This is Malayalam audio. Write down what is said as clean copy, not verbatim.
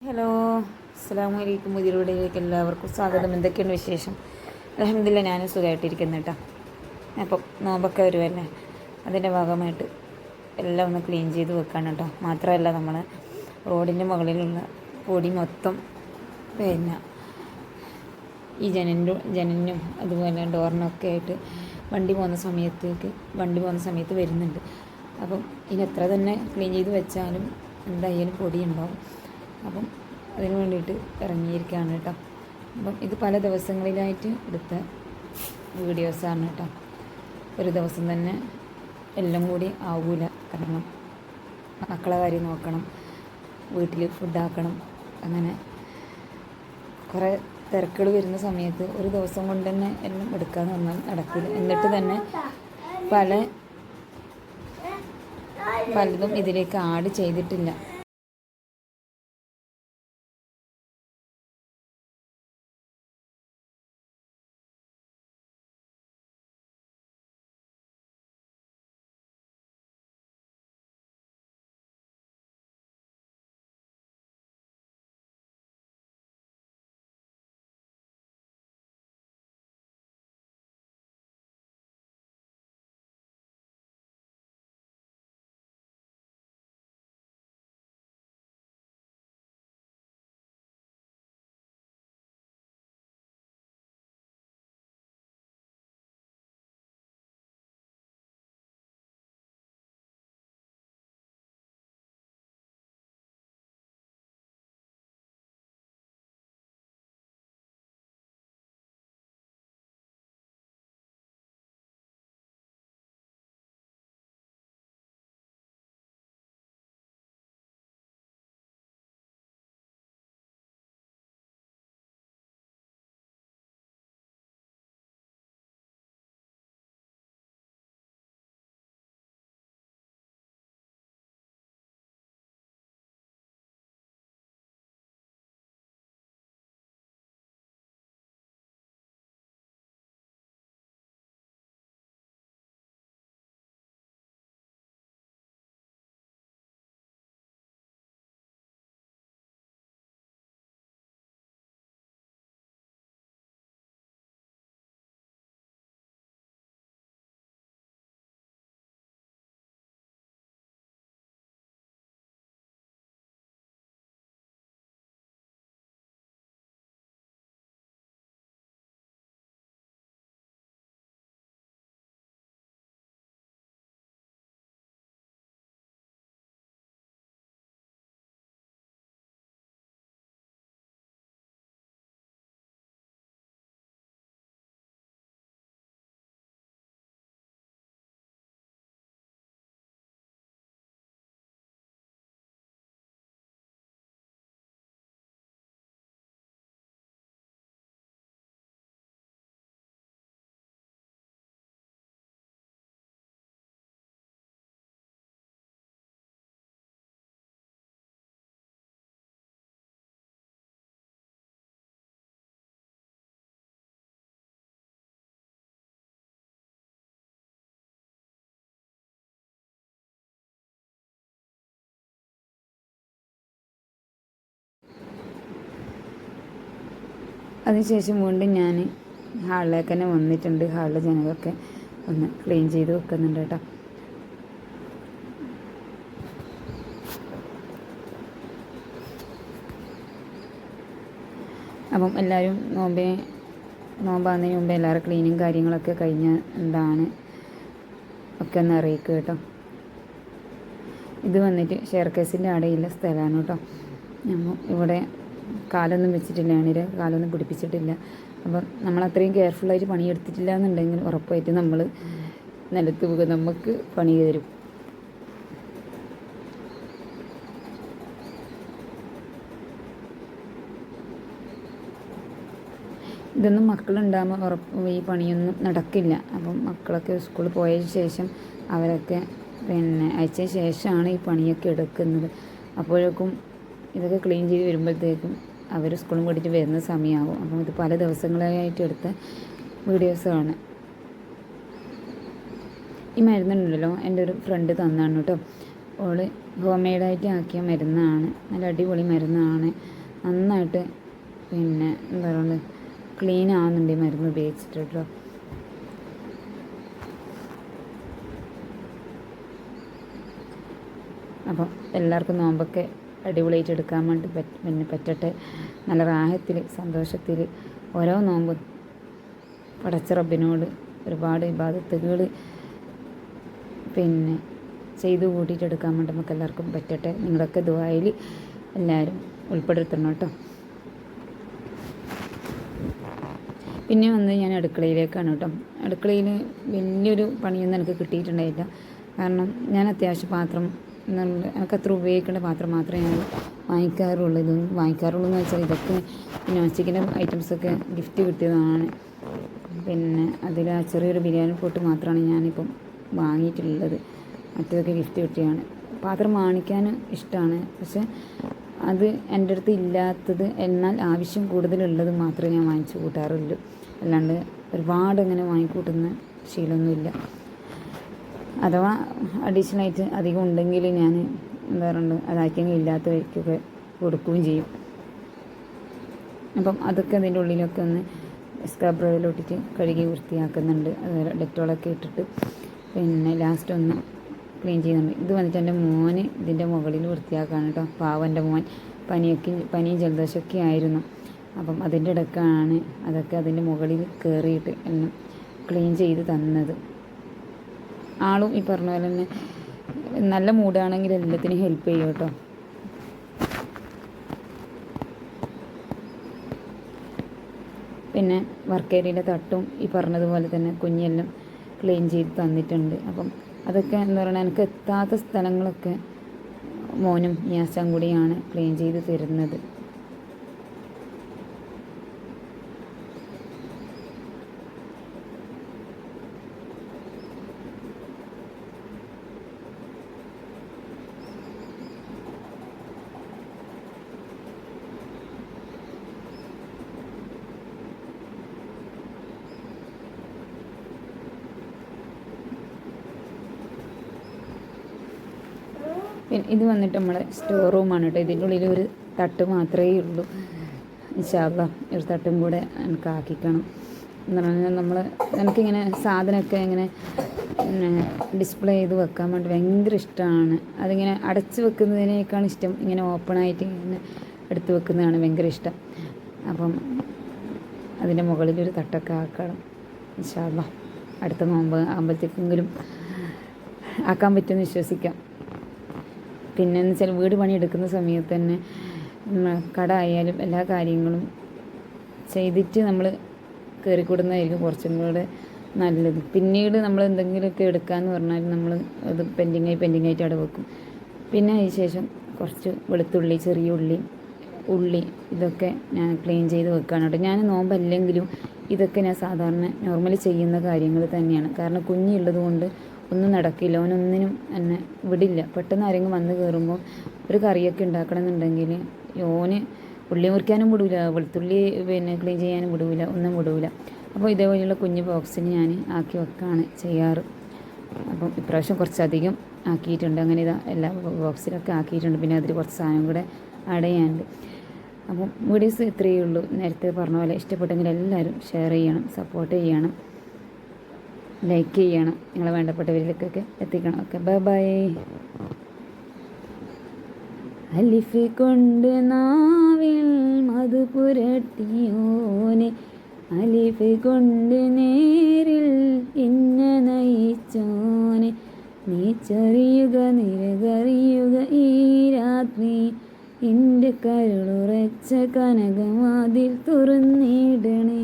ഹലോ, അസ്സലാമു അലൈക്കും. പുതിയ വീഡിയോയിലേക്ക് എല്ലാവർക്കും സ്വാഗതം. എന്തൊക്കെയാണ് വിശേഷം? അൽഹംദുലില്ലാ, ഞാനും സുഖമായിട്ടിരിക്കുന്നു കേട്ടോ. അപ്പം നോമ്പൊക്കെ വരുമല്ലേ, അതിൻ്റെ ഭാഗമായിട്ട് എല്ലാം ഒന്ന് ക്ലീൻ ചെയ്ത് വെക്കണം കേട്ടോ. മാത്രമല്ല, നമ്മൾ റോഡിൻ്റെ മുകളിലുള്ള പൊടി മൊത്തം പിന്നെ ഈ ജനലിനും അതുപോലെ ഡോറിനൊക്കെ ആയിട്ട് വണ്ടി പോകുന്ന സമയത്ത് വരുന്നുണ്ട്. അപ്പം ഇനി എത്ര തന്നെ ക്ലീൻ ചെയ്ത് വെച്ചാലും എന്തായാലും പൊടിയുണ്ടാവും. അപ്പം അതിന് വേണ്ടിയിട്ട് ഇറങ്ങിയിരിക്കുകയാണ് കേട്ടോ. അപ്പം ഇത് പല ദിവസങ്ങളിലായിട്ട് എടുത്ത വീഡിയോസാണ് കേട്ടോ. ഒരു ദിവസം തന്നെ എല്ലാം കൂടി ആവൂല. കാരണം മക്കളെ കാര്യം നോക്കണം, വീട്ടിൽ ഫുഡാക്കണം, അങ്ങനെ കുറേ തിരക്കുകൾ വരുന്ന സമയത്ത് ഒരു ദിവസം കൊണ്ട് തന്നെ എല്ലാം എടുക്കാമെന്ന് പറഞ്ഞാൽ നടക്കില്ല. എന്നിട്ട് തന്നെ പലതും ഇതിലേക്ക് ആഡ് ചെയ്തിട്ടില്ല. അതിനുശേഷം വീണ്ടും ഞാൻ ഹാളിലേക്ക് തന്നെ വന്നിട്ടുണ്ട്. ഹാളിലെ ജനലൊക്കെ ഒന്ന് ക്ലീൻ ചെയ്ത് വെക്കുന്നുണ്ട് കേട്ടോ. അപ്പം എല്ലാവരും നോമ്പാകുന്നതിന് മുമ്പ് എല്ലാവരും ക്ലീനിങ് കാര്യങ്ങളൊക്കെ കഴിഞ്ഞാൽ എന്താണ് ഒക്കെ ഒന്ന് അറിയിക്കുക കേട്ടോ. ഇത് വന്നിട്ട് ഷെയർ കേസിൻ്റെ അടയുള്ള സ്ഥലമാണ് കേട്ടോ. ഇവിടെ കാലൊന്നും വെച്ചിട്ടില്ല, അണിയിൽ കാലൊന്നും പിടിപ്പിച്ചിട്ടില്ല. അപ്പം നമ്മളത്രയും കെയർഫുള്ളായിട്ട് പണിയെടുത്തിട്ടില്ല എന്നുണ്ടെങ്കിൽ ഉറപ്പായിട്ട് നമ്മൾ നിലത്ത് പോകുക, നമുക്ക് പണി തരും. ഇതൊന്നും മക്കളുണ്ടാകുമ്പോൾ ഈ പണിയൊന്നും നടക്കില്ല. അപ്പം മക്കളൊക്കെ സ്കൂളിൽ പോയതിന് ശേഷം അവരൊക്കെ അയച്ചതിന് ശേഷമാണ് ഈ പണിയൊക്കെ എടുക്കുന്നത്. അപ്പോഴേക്കും ഇതൊക്കെ ക്ലീൻ ചെയ്ത് വരുമ്പോഴത്തേക്കും അവർ സ്കൂളും കൂടിയിട്ട് വരുന്ന സമയമാകും. അപ്പം ഇത് പല ദിവസങ്ങളായിട്ട് എടുത്ത വീഡിയോസാണ്. ഈ മരുന്നുണ്ടല്ലോ, എൻ്റെ ഒരു ഫ്രണ്ട് തന്നാണ് കേട്ടോ. ഓള് ഹോം മെയ്ഡായിട്ട് ആക്കിയ മരുന്നാണ്, നല്ല അടിപൊളി മരുന്നാണ്. നന്നായിട്ട് പിന്നെ എന്താ പറയുക ക്ലീൻ ആവുന്നുണ്ട് ഈ മരുന്ന് ഉപയോഗിച്ചിട്ട് കേട്ടോ. അപ്പം എല്ലാവർക്കും നോമ്പൊക്കെ അടിപൊളിയായിട്ട് എടുക്കാൻ വേണ്ടി പറ്റട്ടെ. നല്ല റാഹത്തിൽ സന്തോഷത്തിൽ ഓരോ നോമ്പും പടച്ച റബ്ബിനോട് ഒരുപാട് ഇബാദത്തുകൾ പിന്നെ ചെയ്തു കൂട്ടിയിട്ടെടുക്കാൻ വേണ്ടി നമുക്ക് എല്ലാവർക്കും പറ്റട്ടെ. നിങ്ങളൊക്കെ ദുആയിൽ എല്ലാവരും ഉൾപ്പെടുത്തണം കേട്ടോ. പിന്നെ വന്ന് ഞാൻ അടുക്കളയിലേക്കാണ് കേട്ടോ. അടുക്കളയിൽ വലിയൊരു പണിയൊന്നും എനിക്ക് കിട്ടിയിട്ടുണ്ടായില്ല. കാരണം ഞാൻ അത്യാവശ്യം പാത്രം എനിക്ക് അത്ര ഉപയോഗിക്കേണ്ട പാത്രം മാത്രമേ ഞാൻ വാങ്ങിക്കാറുള്ളൂ. ഇതൊന്നും വാങ്ങിക്കാറുള്ളൂ എന്ന് വെച്ചാൽ ഇതൊക്കെ നോൺ സ്റ്റിക്കിൻ്റെ ഐറ്റംസൊക്കെ ഗിഫ്റ്റ് കിട്ടിയതാണ്. പിന്നെ അതിൽ ആ ചെറിയൊരു ബിരിയാണി പോട്ട് മാത്രമാണ് ഞാനിപ്പം വാങ്ങിയിട്ടുള്ളത്. മറ്റേതൊക്കെ ഗിഫ്റ്റ് കിട്ടിയാണ്. പാത്രം വാങ്ങിക്കാൻ ഇഷ്ടമാണ്, പക്ഷെ അത് എൻ്റെ അടുത്ത് ഇല്ലാത്തത് എന്നാൽ ആവശ്യം കൂടുതലുള്ളത് മാത്രമേ ഞാൻ വാങ്ങിച്ചു കൂട്ടാറുള്ളൂ. അല്ലാണ്ട് ഒരുപാട് അങ്ങനെ വാങ്ങിക്കൂട്ടുന്ന ശീലമൊന്നുമില്ല. അഥവാ അഡീഷണലായിട്ട് അധികം ഉണ്ടെങ്കിൽ ഞാൻ എന്താ പറയുക അതായിരിക്കും ഇല്ലാത്തവർക്കൊക്കെ കൊടുക്കുകയും ചെയ്യും. അപ്പം അതൊക്കെ അതിൻ്റെ ഉള്ളിലൊക്കെ ഒന്ന് സ്ക്രബ്ബറിലോട്ടിട്ട് കഴുകി വൃത്തിയാക്കുന്നുണ്ട്. അതുപോലെ ഡെറ്റോളൊക്കെ ഇട്ടിട്ട് പിന്നെ ലാസ്റ്റ് ഒന്ന് ക്ലീൻ ചെയ്യുന്നുണ്ട്. ഇത് വന്നിട്ട് എൻ്റെ മോന് ഇതിൻ്റെ മുകളിൽ വൃത്തിയാക്കാണ് കേട്ടോ. പാവൻ്റെ മോൻ പനിയും ജലദോഷമൊക്കെ ആയിരുന്നു. അപ്പം അതിൻ്റെ ഇടയ്ക്കാണ് അതൊക്കെ അതിൻ്റെ മുകളിൽ കയറിയിട്ട് എല്ലാം ക്ലീൻ ചെയ്ത് തന്നത്. ആളും ഈ പറഞ്ഞ പോലെ തന്നെ നല്ല മൂഡാണെങ്കിൽ എല്ലാത്തിനും ഹെൽപ്പ് ചെയ്യും കേട്ടോ. പിന്നെ വർക്ക് ഏരിയയിലെ തട്ടും ഈ പറഞ്ഞതുപോലെ തന്നെ കുഞ്ഞെല്ലാം ക്ലീൻ ചെയ്ത് തന്നിട്ടുണ്ട്. അപ്പം അതൊക്കെ എന്താ പറയുക എനിക്ക് എത്താത്ത സ്ഥലങ്ങളൊക്കെ മോനും യാസും കൂടിയാണ് ക്ലീൻ ചെയ്ത് തരുന്നത്. പിന്നെ ഇത് വന്നിട്ട് നമ്മളെ സ്റ്റോർ റൂമാണ് കേട്ടോ. ഇതിൻ്റെ ഉള്ളിൽ ഒരു തട്ട് മാത്രമേ ഉള്ളൂ. ഇൻഷാ അല്ലാഹ് ഒരു തട്ടും കൂടെ എനിക്ക് ആക്കിക്കണം എന്ന് പറഞ്ഞാൽ എനിക്കിങ്ങനെ സാധനമൊക്കെ ഇങ്ങനെ ഡിസ്പ്ലേ ചെയ്ത് വെക്കാൻ വേണ്ടി ഭയങ്കര ഇഷ്ടമാണ്. അതിങ്ങനെ അടച്ച് വെക്കുന്നതിനേക്കാളും ഇഷ്ടം ഇങ്ങനെ ഓപ്പണായിട്ട് ഇങ്ങനെ എടുത്ത് വെക്കുന്നതാണ് ഭയങ്കര ഇഷ്ടം. അപ്പം അതിൻ്റെ മുകളിലൊരു തട്ടൊക്കെ ആക്കണം ഇൻഷാ അല്ലാഹ്. അടുത്ത നോമ്പ് ആകുമ്പോഴത്തേക്കെങ്കിലും ആക്കാൻ പറ്റുമെന്ന് വിശ്വസിക്കാം. പിന്നെ എന്ന് വെച്ചാൽ വീട് പണിയെടുക്കുന്ന സമയത്ത് തന്നെ കട ആയാലും എല്ലാ കാര്യങ്ങളും ചെയ്തിട്ട് നമ്മൾ കയറിക്കൂടുന്നതായിരിക്കും കുറച്ചും കൂടെ നല്ലത്. പിന്നീട് നമ്മൾ എന്തെങ്കിലുമൊക്കെ എടുക്കാമെന്ന് പറഞ്ഞാൽ നമ്മൾ അത് പെൻഡിങ്ങായിട്ട് അവിടെ വെക്കും. പിന്നെ അതിന് ശേഷം കുറച്ച് വെളുത്തുള്ളി, ചെറിയ ഉള്ളി ഇതൊക്കെ ഞാൻ ക്ലീൻ ചെയ്ത് വെക്കുകയാണ് കേട്ടോ. ഞാൻ നോമ്പല്ലെങ്കിലും ഇതൊക്കെ ഞാൻ സാധാരണ നോർമലി ചെയ്യുന്ന കാര്യങ്ങൾ തന്നെയാണ്. കാരണം കുഞ്ഞുള്ളത് കൊണ്ട് ഒന്നും നടക്കില്ല. ഓനൊന്നിനും എന്നെ വിടില്ല. പെട്ടെന്ന് ആരെങ്കിലും വന്ന് കയറുമ്പോൾ ഒരു കറിയൊക്കെ ഉണ്ടാക്കണമെന്നുണ്ടെങ്കിൽ ഓന് ഉള്ളി മുറിക്കാനും വിടില്ല, വെളുത്തുള്ളി പിന്നെ ക്ലീൻ ചെയ്യാനും വിടില്ല, ഒന്നും വിടില്ല. അപ്പോൾ ഇതേപോലെയുള്ള കുഞ്ഞ് ബോക്സിന് ഞാൻ ആക്കി വെക്കുകയാണ് ചെയ്യാറ്. അപ്പം ഇപ്രാവശ്യം കുറച്ചധികം ആക്കിയിട്ടുണ്ട്. അങ്ങനെ ഇതാ എല്ലാ ബോക്സിലൊക്കെ ആക്കിയിട്ടുണ്ട്. പിന്നെ അതിൽ കുറച്ച് സാധനം കൂടെ ആഡ് ചെയ്യാനുണ്ട്. അപ്പം വീഡിയോസ് ഇത്രയേ ഉള്ളൂ. നേരത്തെ പറഞ്ഞ പോലെ ഇഷ്ടപ്പെട്ടെങ്കിൽ എല്ലാവരും ഷെയർ ചെയ്യണം, സപ്പോർട്ട് ചെയ്യണം, ലൈക്ക് ചെയ്യണം, നിങ്ങളെ വേണ്ടപ്പെട്ടവരിലേക്കൊക്കെ എത്തിക്കണം. Okay, bye bye. അലിഫ് കൊണ്ട് നാവിൽ മധു പുരട്ടിയോനെ, അലിഫ് കൊണ്ട് നേരിൽ ഇന്ന നയിച്ചോനെ, നീ ചൊരിയുക നിരകറിയുക ഈ രാത്രി, എൻ്റെ കരുളുറച്ച കനകവാതിൽ തുറന്നിടണേ.